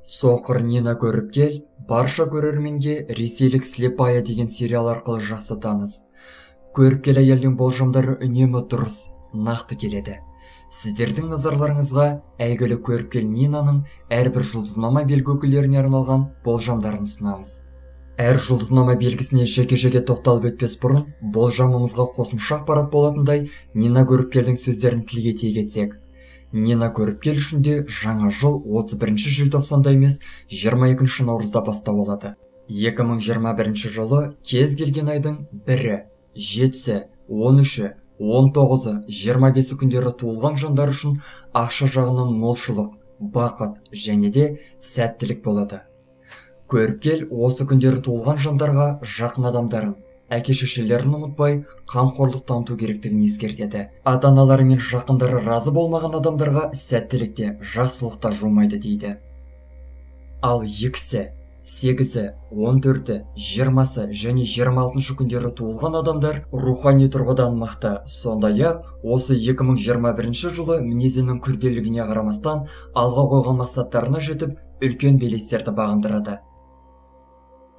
Соқыр Нина Көріпкел барша көрерменге ресейлік Слепая деген сериал арқылы жақсы таныс. Көріпкел әйелдің болжамдары үнемі дұрыс, нақты келеді. Сіздердің назарларыңызға әйгілі Көріпкел Нинаның әрбір жұлдызнама белгі өкілдеріне арналған болжамдарын ұсынамыз. Әр жұлдызнама белгісіне жеке-жеке тоқталып өтпес бұрын, болжамымызға қосымша ақпарат болатындай Нина Көріпкелдің сөздерін тілге тиек етсек. Нина Көріпкел үшін де жаңа жыл 31 желтоқсанда емес 22 наурызда бастау алады. 2021 жылы кез келген айдың 1-і, 7-сі, 13-і, 19-ы, 25-і күндері туылған жандар үшін ақша жағынан молшылық, бақыт және де сәттілік болады. Көріпкел осы күндері туылған жандарға жақын адамдарын, әке-шешелерін ұмытпай, қамқорлық таныту керектігін ескертеді. Ата-аналары мен жақындары разы болмаған адамдарға сәттілікте, жақсылықта жумайды дейді. Ал 2-сі, 8-і, 14-і, 20-сы және 26-шы күндері туылған адамдар рухани тұрғыдан мықты. Сондай-ақ, осы 2021 жылы мінезінің күрделілігіне қарамастан алға қойған мақсаттарына жетіп, үлкен белестерді бағындырады.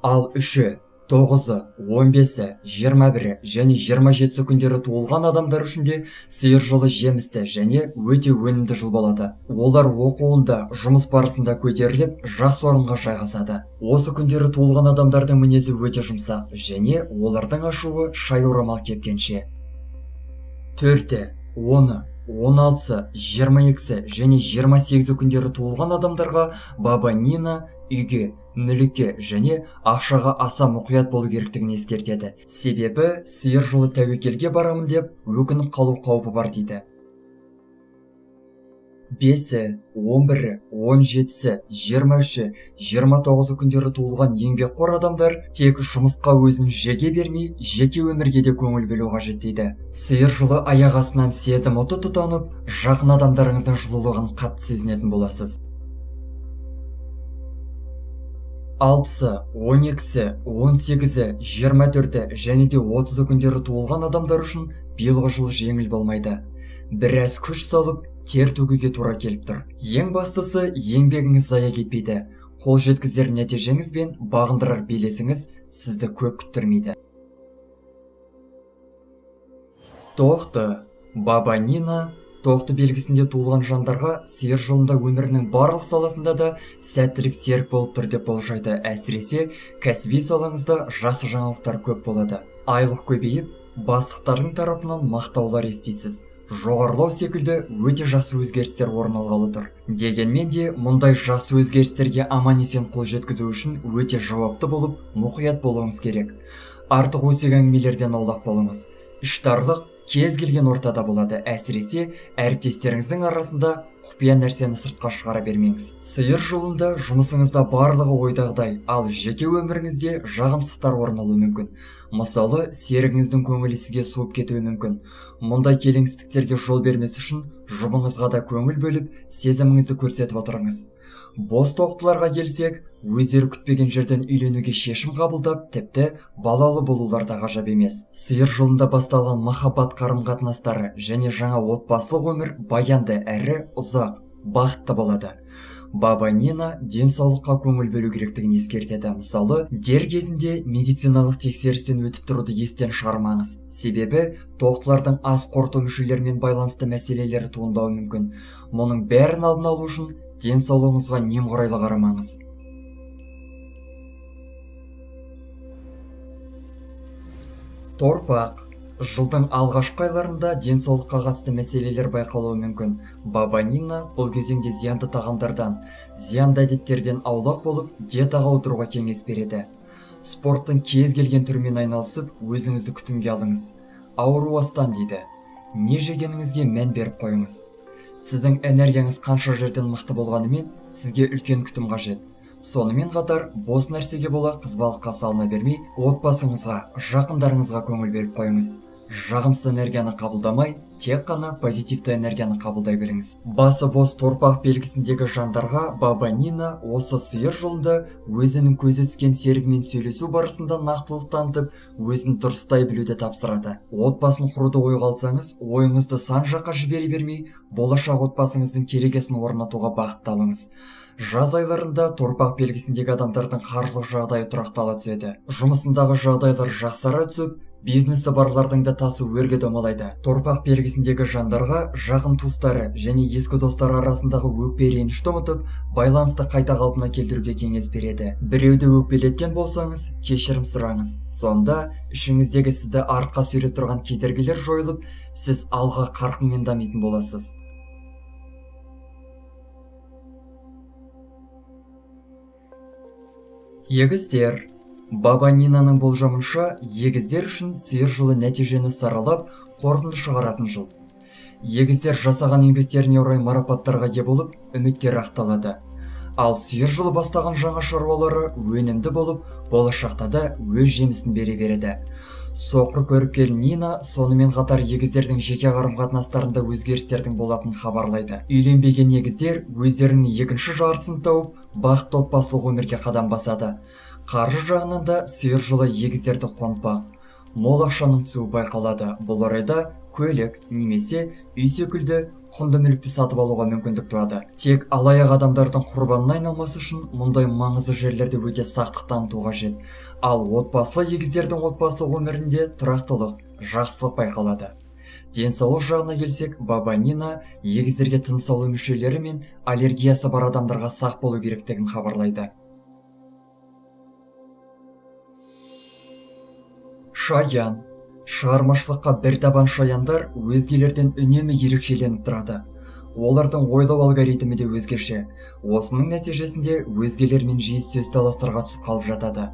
Ал 3-і, 9-ы, 15-і, 21-і және 27-сі күндері туылған адамдар үшін де сиыр жылы жемісті және өте өнімді жыл болады. Олар оқуында, жұмыс барысында көтеріліп, жақсы орынға жайғасады. Осы күндері туылған адамдардың мінезі өте жұмсақ және олардың ашуы шай орамал кепкенше. 4-і, 10-і, 16-сы, 22-сі және 28-сі күндері туылған адамдарға баба Нина үйге, мүлікке және ақшаға аса мұқият болу керектігін ескертеді. Себебі сиыр жылы тәуекелге барамын деп өкініп қалу қаупі бар дейді. 5-і, 11-і, 17-сі, 23-і, 29-і күндері туылған еңбекқор адамдар тек жұмысқа өзін жеге бермей, жеке өмірге де көңіл бөлу қажет дейді. Сиыр жылы аяқ астынан сезім оты тұтанып, жақын адамдарыңыздың жылулығын қатты сезінетін боласыз. 6-сы, 12-сі, 18-і, 24-і және де 30-і күндері туылған адамдар үшін биылғы жыл жеңіл болмайды. Біраз күш салып, тер төгуге тура келіп тұр. Ең бастысы, еңбегіңіз зая кетпейді. Қол жеткізер нәтижеңіз бен бағындырар белесіңіз сізді көп күттірмейді. Тоқты. Баба Нина тоқты белгісінде туылған жандарға сиыр жылында өмірінің барлық саласында да сәттілік серік болып тұр деп болжайды. Әсіресе кәсіби салаңызда жақсы жаңалықтар көп болады. Айлық көбейіп, бастықтардың тарапынан мақтаулар естисіз. Жоғарылау секілді өте жақсы өзгерістер орын алғалы тұр. Дегенмен де мұндай жақсы өзгерістерге аман-есен қол жеткізу үшін өте жауапты болып, мұқият болуыңыз керек. Артық өсек әңгімелерден аулақ болыңыз. Іштарлық кез келген ортада болады. Әсіресе әріптестеріңіздің арасында құпия нәрсені сыртқа шығара бермеңіз. Сиыр жылында жұмысыңызда барлығы ойдағыдай, ал жеке өміріңізде жағымсыздықтар орын алуы мүмкін. Мысалы, серігіңіздің көңілі сізге суып кетуі мүмкін. Мұндай келеңсіздіктерге жол бермес үшін жұмыңызға да көңіл бөліп, сезіміңізді көрсетіп отырыңыз. Бос тоқтыларға келсек, өздері күтпеген жерден үйленуге шешім қабылдап, тіпті балалы болулар да ғажап емес. Сиыр жылында басталған махаббат қарым-қатынастары және жаңа отбасылық өмір баянды әрі ұзақ, бақытты болады. Баба Нина денсаулыққа көңіл бөлу керектігін ескертеді. Мысалы, дер кезінде медициналық тексерістен өтіп тұруды естен шығармаңыз. Себебі тоқтылардың ас қорыту мүшелерімен байланысты мәселелері туындауы мүмкін. Мұның бәрін алдын алу үшін денсаулығыңызға немқұрайлы қарамаңыз. Торпақ. Жылдың алғашқы айларында денсаулыққа қатысты мәселелер байқалуы мүмкін. Баба Нина бұл кезеңде зиянды тағамдардан, зиянды әдеттерден аулақ болып, диетаға отыруға кеңес береді. Спорттың кез келген түрімен айналысып, өзіңізді күтімге алыңыз. Ауру астан дейді. Не жегеніңізге мән беріп қойыңыз. Сіздің энергияңыз қанша жерден мықты болғанымен, сізге үлкен күтім қажет. Сонымен қатар, бос нәрсеге бола қызбалыққа салына бермей, отбасыңызға, жақындарыңызға көңіл беріп қойыңыз. Жағымсыз энергияны қабылдамай, тек қана позитивті энергияны қабылдай біліңіз. Басы бос торпақ белгісіндегі жандарға баба Нина осы сиыр жолында өзінің көзі түскен серігімен сөйлесу барысында нақтылық танытып, өзін дұрыстай білуді тапсырады. Отбасын құруды ойға алсаңыз, ойыңызды сан жаққа жібере бермей, болашақ отбасыңыздың керегесін орнатуға бағытталыңыз. Жаз айларында торпақ белгісіндегі адамдардың қаржылық жағдайы тұрақтала түседі. Жұмысындағы жағдайлар жақсара түсіп, бизнесі барлардың да тасы өрге домалайды. Торпақ белгісіндегі жандарға жақын туыстары және ескі достары арасындағы өкпе ренішті ұмытып, байланысты қайта қалпына келтіруге кеңес береді. Біреуді өкпелеткен болсаңыз, кешірім сұраңыз. Сонда ішіңіздегі сізді артқа сүйреп тұрған кедергілер жойылып, сіз алға қарқынмен дамитын боласыз. Егіздер. Баба Нинаның болжамынша, егіздер үшін сиыр жылы нәтижені саралап, қорытынды шығаратын жыл. Егіздер жасаған еңбектеріне орай марапаттарға ие болып, үміттері ақталады. Ал сиыр жылы бастаған жаңа шаруалары өнімді болып, болашақта да өз жемісін бере береді. Соқыр көріпкел Нина сонымен қатар егіздердің жеке қарым-қатынастарында өзгерістердің болатынын хабарлайды. Үйленбеген егіздер өздерінің екінші жартысын тауып, бақытты отбасылық өмірге қадам басады. Қаржы жағынан да сиыр жылы егіздерді қуантпақ. Мол ақшаның түсуі байқалады. Бұл орайда көлік немесе үй секілді құнды мүлікті сатып алуға мүмкіндік туады. Тек алаяқ адамдардың құрбанына айналмас үшін мұндай маңызды жерлерде өте сақтық таныту қажет. Ал отбасылы егіздердің отбасылық өмірінде тұрақтылық, жақсылық байқалады. Денсаулық жағына келсек, баба Нина егіздерге тыныс алу мүшелері мен аллергиясы бар адамдарға сақ болу керектігін хабарлайды. Шаян. Шығармашылыққа бір табан шаяндар өзгелерден үнемі ерекшеленіп тұрады. Олардың ойлау алгоритмі де өзгеше. Осының нәтижесінде өзгелермен жиі сөз таластарға түсіп қалып жатады.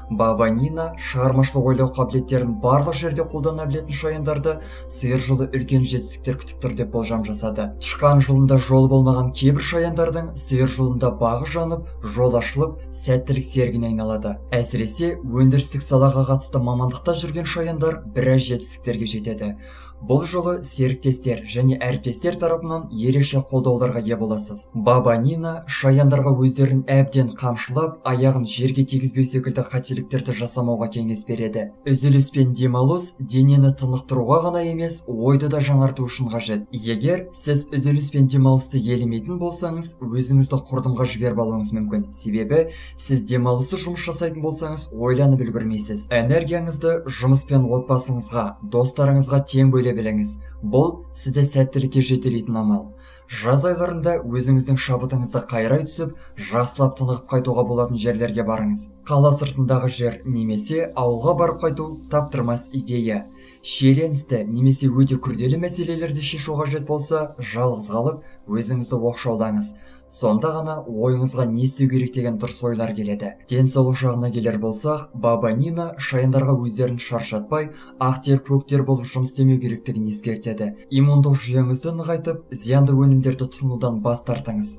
Баба Нина шығармашылық ойлау қабілеттерін барлық жерде қолдана білетін шаяндарды сиыр жылы үлкен жетістіктер күтіп тұр деп болжам жасады. Тышқан жылында жол болмаған кейбір шаяндардың сиыр жылында бағы жанып, жол ашылып, сәттілік серігіне айналады. Әсіресе өндірістік салаға қатысты мамандықта жүрген шаяндар біраз жетістіктерге жетеді. Бұл жолы серіктестер және әріптестер тарапынан ерекше қолдауларға ие боласыз. Баба Нина шаяндарға өздерін әбден қамшылап, аяғын жерге тигізбеу секілді қателіктерді жасамауға кеңес береді. Үзіліс пен демалыс денені тынықтыруға ғана емес, ойды да жаңарту үшін қажет. Егер сіз үзіліс пен демалысты елемейтін болсаңыз, өзіңізді құрдымға жіберіп алуыңыз мүмкін. Себебі сіз демалысы жұмыс жасайтын болсаңыз, ойланып үлгермейсіз. Энергияңызды жұмыс пен отбасыңызға, достарыңызға тең бөле біліңіз. Бұл сізді сәттілікке жетелейтін амал. Жаз айларында өзіңіздің шабытыңызды қайрай түсіп, жақсылап тынығып қайтуға болатын жерлерге барыңыз. Қала сыртындағы жер немесе ауылға барып қайту таптырмас идея. Шиеленісті немесе өте күрделі мәселелерді шешу қажет болса, жалғыз қалып, өзіңізді оқшаулаңыз. Сонда ғана ойыңызға не істеу керек деген дұрыс ойлар келеді. Денсаулық жағына келер болсақ, баба Нина шаяндарға өздерін шаршатпай, ақтер көктер болып жұмыс істемеу керектігін ескертеді. Иммундық жүйеңізді нығайтып, зиянды өнімдерді тұтынудан бас тартыңыз.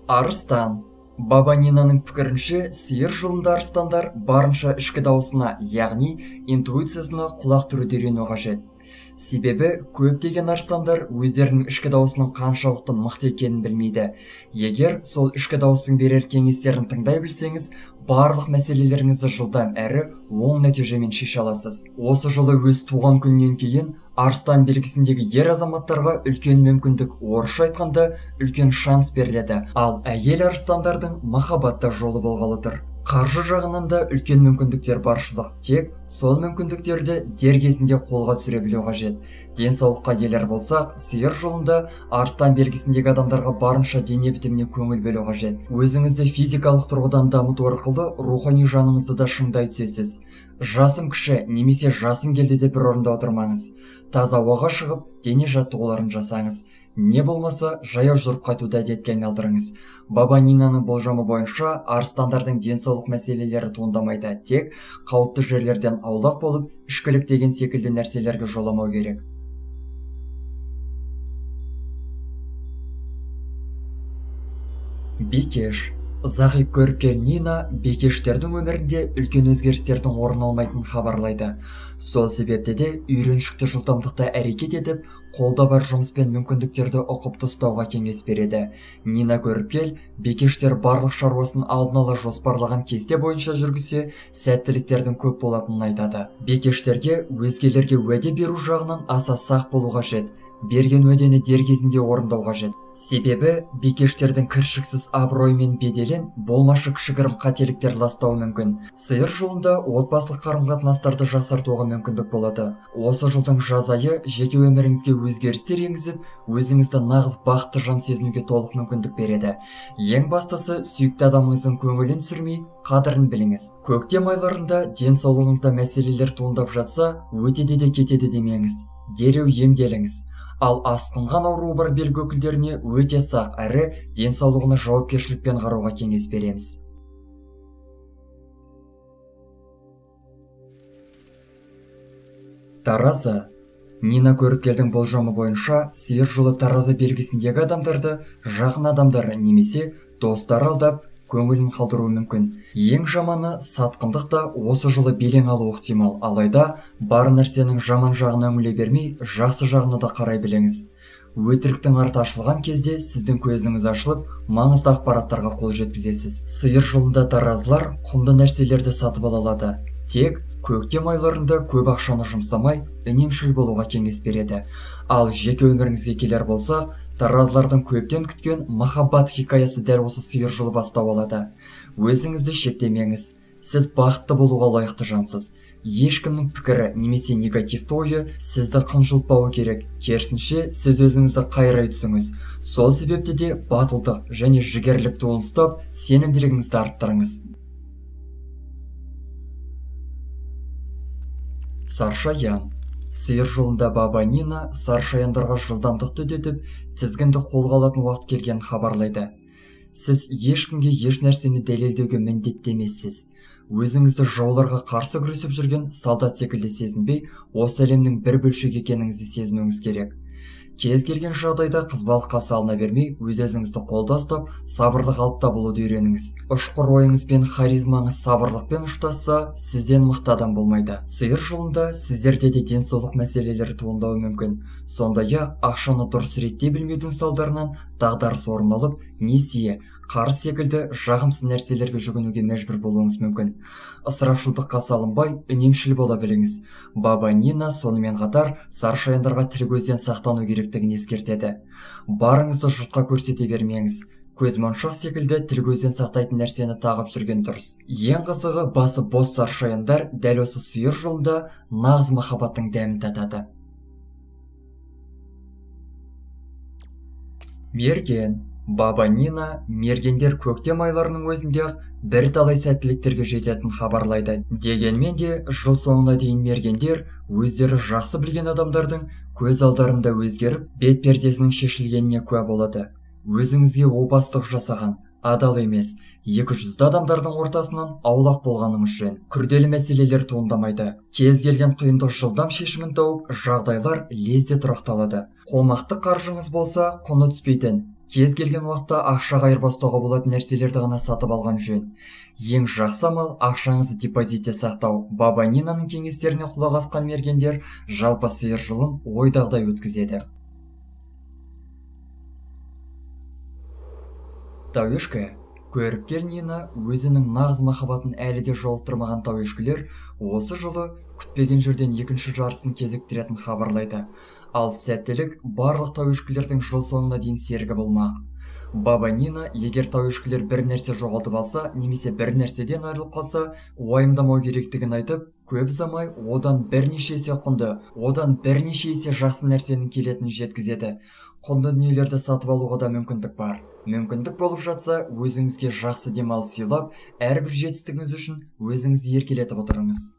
Арыстан. Баба Нинаның пікірінше, сиыр жылында арыстандар барынша ішкі даусына, яғни интуициясына құлақ тұруды үйрену қажет. Себебі көптеген арыстандар өздерінің ішкі даусының қаншалықты мықты екенін білмейді. Егер сол ішкі дауыстың берер кеңестерін тыңдай білсеңіз, барлық мәселелеріңізді жылдам әрі оң нәтижемен шеше аласыз. Осы жылы өз туған күнінен кейін арыстан белгісіндегі ер азаматтарға үлкен мүмкіндік, орысша айтқанда үлкен шанс беріледі. Ал әйел арыстандардың махаббатта жолы болғалы тұр. Қаржы жағынан да үлкен мүмкіндіктер баршылық. Тек сол мүмкіндіктерді дер кезінде қолға түсіре білу қажет. Денсаулыққа келер болсақ, сиыр жылында арыстан белгісіндегі адамдарға барынша дене бітіміне көңіл бөлу қажет. Өзіңізді физикалық тұрғыдан дамыту арқылы рухани жаныңызды да шыңдай түсесіз. Жасым кіші немесе жасым келді деп бір орында отырмаңыз. Таза ауаға шығып, дене жаттығуларын жасаңыз. Не болмаса, жаяу жүріп қайтуды әдетке айналдырыңыз. Баба Нинаның болжамы бойынша арыстандардың денсаулық мәселелері туындамайды, тек қауіпті жерлерден аулақ болып, ішкілік деген секілді нәрселерге жоламау керек. Бикеш. Зағип көріпкел Нина Бекештердің өмірінде үлкен өзгерістердің орын алмайтынын хабарлайды. Сол себепте де үйреншікті жылдамдықта әрекет етіп, қолда бар жұмыс пен мүмкіндіктерді ұқыпты ұстауға кеңес береді. Нина көріпкел Бекештер барлық шаруасын алдын ала жоспарлаған кесте бойынша жүргізсе, сәттіліктердің көп болатынын айтады. Бекештерге өзгелерге уәде беру жағынан аса сақ болу қажет. Берген уәдені дер кезінде орындау қажет. Себебі бекештердің кіршіксіз абырой мен беделін болмашы кішігірім қателіктер ластауы мүмкін. Сиыр жолында отбасылық қарым-қатынастарды жақсартуға мүмкіндік болады. Осы жылдың жаз айы жеке өміріңізге өзгерістер енгізіп, өзіңізді нағыз бақытты жан сезінуге толық мүмкіндік береді. Ең бастысы, сүйікті адамыңыздың көңілін сүрмей, қадірін біліңіз. Көктем айларында денсаулығыңызда мәселелер туындап жатса, өтеді де кетеді демеңіз. Дереу емделіңіз. Ал асқынған ауруы бар белгі өкілдеріне өте сақ әрі денсаулығына жауапкершілікпен қарауға кеңес береміз. Таразы. Нина көріпкелдің болжамы бойынша, сиыр жолы таразы белгісіндегі адамдарды жақын адамдары немесе достары алдап, көңілін қалдыруы мүмкін. Ең жаманы сатқындық та осы жылы белең алуы ықтимал. Алайда бар нәрсенің жаман жағына үңіле бермей, жақсы жағына да қарай біліңіз. Өтіріктің арты ашылған кезде сіздің көзіңіз ашылып, маңызды ақпараттарға қол жеткізесіз. Сиыр жолында таразылар құнды нәрселерді сатып ала алады. Тек көктем айларында көп ақшаны жұмсамай, үнемшіл болуға кеңес береді. Ал жеке өміріңізге келер болсақ, таразылардың көптен күткен махаббат хикаясы дәл осы сиыр жылы бастау алады. Өзіңізді шектемеңіз. Сіз бақытты болуға лайықты жансыз. Ешкімнің пікірі немесе негативті ойы сізді қынжылтпауы керек. Керісінше, сіз өзіңізді қайрай түсіңіз. Сол себепті де батылдық және жігерлікті ұстап, сенімділігіңізді арттырыңыз. Саршаян. Сиыр жолында баба Нина саршаяндарға жылдамдықты үдетіп, тізгінді қолға алатын уақыт келгенін хабарлайды. Сіз ешкімге еш нәрсені дәлелдеуге міндетті емессіз. Өзіңізді жауларға қарсы күресіп жүрген солдат секілді сезінбей, осы әлемнің бір бөлшегі екеніңізді сезінуіңіз керек. Кез келген жағдайда қызбалыққа салына бермей, өз-өзіңізді қолда ұстап, сабырлы қалыпта болуды үйреніңіз. Ұшқыр ойыңыз бен харизмаңыз сабырлықпен ұштасса, сізден мықты адам болмайды. Сиыр жолында сіздерде де денсаулық мәселелері туындауы мүмкін. Сондай-ақ ақшаны дұрыс реттей білмеудің салдарынан дағдарыс орын алып, несие, қарыз секілді жағымсыз нәрселерге жүгінуге мәжбүр болуыңыз мүмкін. Ысырапшылдыққа салынбай, үнемшіл бола біліңіз. Баба Нина сонымен қатар саршаяндарға тіл көзден сақтану керектігін ескертеді. Барыңызды жұртқа көрсете бермеңіз. Көзмоншақ секілді тіл көзден сақтайтын нәрсені тағып жүрген дұрыс. Ең қызығы, басы бос саршаяндар дәл осы сиыр жолында нағыз махаббаттың дәмін татады. Мерген. Баба Нина мергендер көктем айларының өзінде бірталай сәттіліктерге жететінін хабарлайды. Дегенмен де жыл соңына дейін мергендер өздері жақсы білген адамдардың көз алдарында өзгеріп, бет пердесінің шешілгеніне куә болады. Өзіңізге опасыздық жасаған, адал емес, 200 адамдардың ортасынан аулақ болғаныңыз жөн. Күрделі мәселелер туындамайды. Кез келген қиындық жылдам шешімін тауып, жағдайлар лезде тұрақталады. Қомақты қаржыңыз болса, құны түспейтін, кез келген уақытта ақшаға айырбастауға болатын нәрселерді ғана сатып алған жөн. Ең жақсы амал ақшаңызды депозитте сақтау. Баба Нинаның кеңестеріне құлақ асқан мергендер жалпы сиыр жылын ойдағыдай өткізеді. Тауешкі. Көріпкел Нина өзінің нағыз махаббатын әлі де жолықтырмаған тауешкілер осы жылы күтпеген жерден екінші жарысын кезіктіретін хабарлайды. Ал сәттілік барлық тауешкілердің жыл соңына дейін серігі болмақ. Баба Нина егер тауешкілер бір нәрсе жоғалтып алса, немесе бір нәрседен айырылып қалса, уайымдамау керектігін айтып, көп ұзамай одан бірнеше есе құнды, одан бірнеше есе жақсы нәрсенің келетінін жеткізеді. Құнды дүниелерді сатып алуға да мүмкіндік бар. Мүмкіндік болып жатса, өзіңізге жақсы демалыс сыйлап, әрбір жетістігіңіз үшін өзіңізді еркелетіп отырыңыз.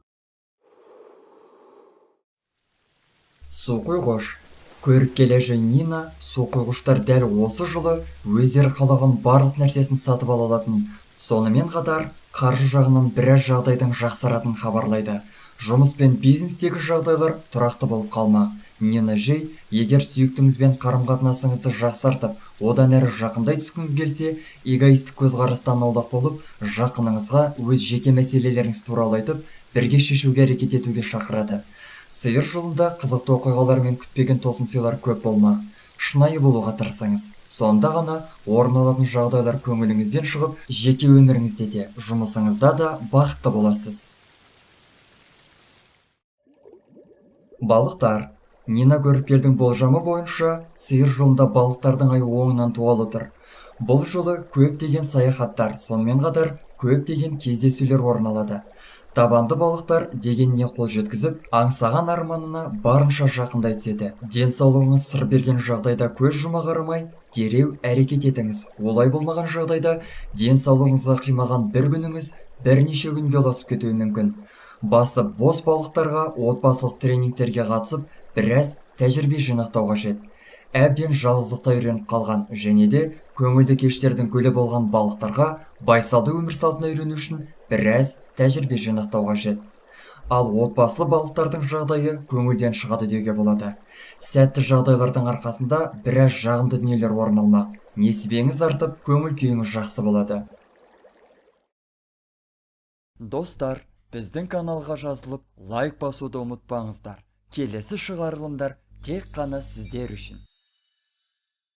Су құйғыш. Көріпкел әже Нина су құйғыштар дәл осы жылы өздері қалаған барлық нәрсесін сатып ала алатын. Сонымен қатар, қаржы жағынан біраз жағдайдың жақсаратынын хабарлайды. Жұмыс пен бизнестегі жағдайлар тұрақты болып қалмақ. нені жей, егер сүйіктіңізбен қарым-қатынасыңызды жақсартып, одан әрі жақындай түскіңіз келсе, эгоистік көзқарастан аулақ болып, жақыныңызға өз жеке мәселелеріңіз туралы айтып, бірге шешуге әрекет етуге шақырады. Сиыр жолында қызықты оқиғалар мен күтпеген тосын сыйлар көп болмақ. Шынайы болуға тырысыңыз. Сонда ғана орын алатын жағдайлар көңіліңізден шығып, жеке өміріңізде де, жұмысыңызда да бақытты боласыз. Балықтар. Нина Көріпкелдің болжамы бойынша, сиыр жолында балықтардың айы оңынан туғалы тұр. Бұл жолы көптеген саяхаттар, сонымен қатар көптеген кездесулер орын алады. Табанды балықтар дегеніне қол жеткізіп, аңсаған арманына барынша жақындай түседі. Денсаулығыңыз сыр берген жағдайда көз жұма қарамай, дереу әрекет етіңіз. Олай болмаған жағдайда денсаулығыңызға қимаған бір күніңіз бірнеше күнге ұласып кетуі мүмкін. Басы бос балықтарға отбасылық тренингтерге қатысып, біраз тәжірибе жинақтау қажет. Әбден жалғыздықта үйреніп қалған және де көңілді кештердің гүлі болған балықтарға байсалды өмір салтына үйрену үшін біраз тәжірибе жинақтау қажет. Ал отбасылы балықтардың жағдайы көңілден шығады деуге болады. Сәтті жағдайлардың арқасында біраз жағымды дүниелер орын алмақ. Несібеңіз артып, көңіл күйіңіз жақсы болады. Достар, біздің каналға жазылып, лайк басуды ұмытпаңыздар. Келесі шығарылымдар тек қана сіздер үшін.